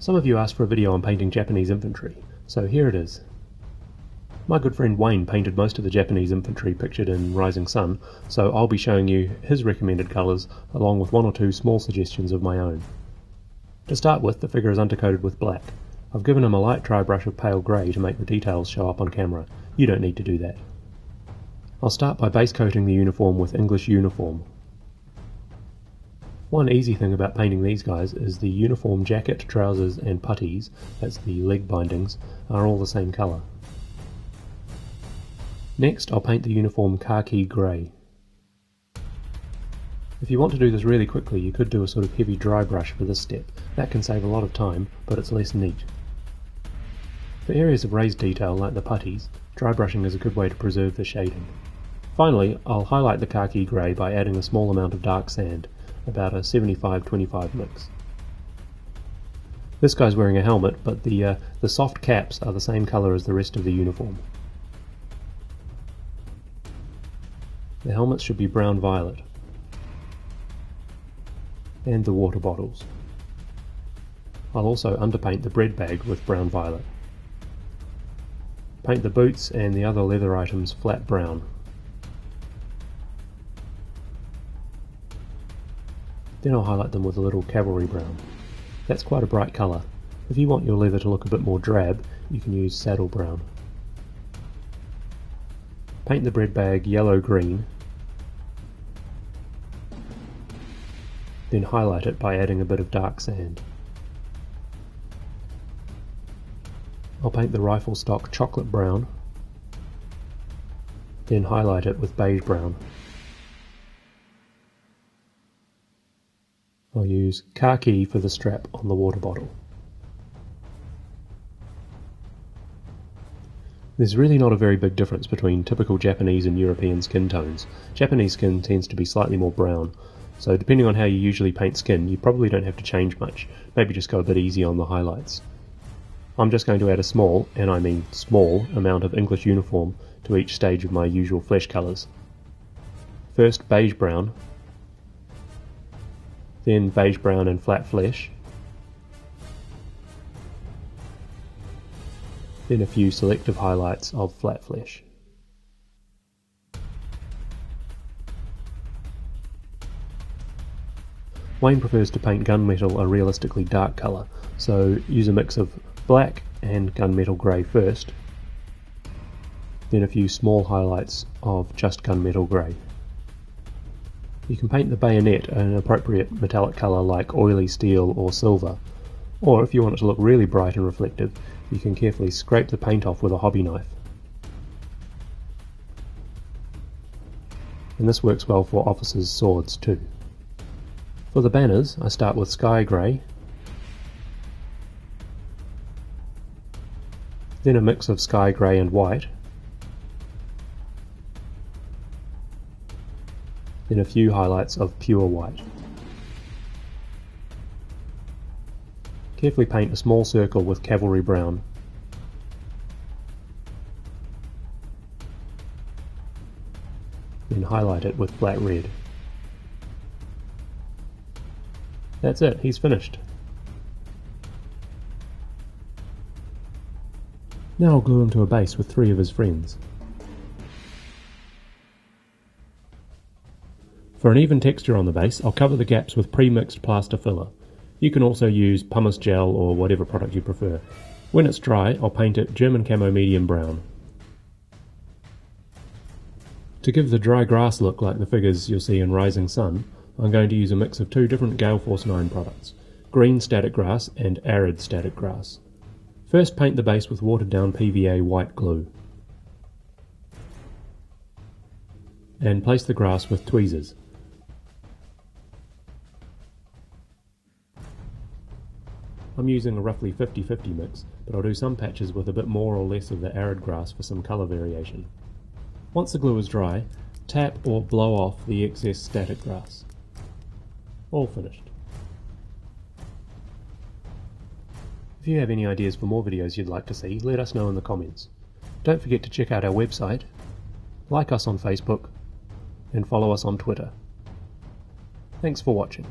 Some of you asked for a video on painting Japanese infantry, so here it is. My good friend Wayne painted most of the Japanese infantry pictured in Rising Sun, so I'll be showing you his recommended colours along with one or two small suggestions of my own. To start with, the figure is undercoated with black. I've given him a light dry brush of pale grey to make the details show up on camera. You don't need to do that. I'll start by base coating the uniform with English uniform. One easy thing about painting these guys is the uniform jacket, trousers and puttees, that's the leg bindings, are all the same colour. Next I'll paint the uniform khaki grey. If you want to do this really quickly, you could do a sort of heavy dry brush for this step. That can save a lot of time, but it's less neat. For areas of raised detail like the puttees, dry brushing is a good way to preserve the shading. Finally, I'll highlight the khaki grey by adding a small amount of dark sand, about a 75-25 mix. This guy's wearing a helmet, but the soft caps are the same colour as the rest of the uniform. The helmets should be brown-violet. And the water bottles. I'll also underpaint the bread bag with brown-violet. Paint the boots and the other leather items flat brown. Then I'll highlight them with a little cavalry brown. That's quite a bright colour. If you want your leather to look a bit more drab, you can use saddle brown. Paint the bread bag yellow-green, then highlight it by adding a bit of dark sand. I'll paint the rifle stock chocolate brown, then highlight it with beige brown. I'll use khaki for the strap on the water bottle. There's really not a very big difference between typical Japanese and European skin tones. Japanese skin tends to be slightly more brown, so depending on how you usually paint skin, you probably don't have to change much. Maybe just go a bit easy on the highlights. I'm just going to add a small, and I mean small, amount of English uniform to each stage of my usual flesh colours. First beige brown, then beige brown and flat flesh, then a few selective highlights of flat flesh. Wayne prefers to paint gunmetal a realistically dark colour, so use a mix of black and gunmetal grey first, then a few small highlights of just gunmetal grey. You can paint the bayonet an appropriate metallic colour like oily steel or silver, or if you want it to look really bright and reflective, you can carefully scrape the paint off with a hobby knife. And this works well for officers' swords too. For the banners, I start with sky grey, then a mix of sky grey and white, then a few highlights of pure white. Carefully paint a small circle with cavalry brown. Then highlight it with black red. That's it, he's finished. Now I'll glue him to a base with 3 of his friends. For an even texture on the base, I'll cover the gaps with pre-mixed plaster filler. You can also use pumice gel or whatever product you prefer. When it's dry, I'll paint it German camo medium brown. To give the dry grass look like the figures you'll see in Rising Sun, I'm going to use a mix of 2 different Gale Force 9 products, green static grass and arid static grass. First paint the base with watered down PVA white glue. And place the grass with tweezers. I'm using a roughly 50-50 mix, but I'll do some patches with a bit more or less of the arid grass for some colour variation. Once the glue is dry, tap or blow off the excess static grass. All finished. If you have any ideas for more videos you'd like to see, let us know in the comments. Don't forget to check out our website, like us on Facebook, and follow us on Twitter. Thanks for watching.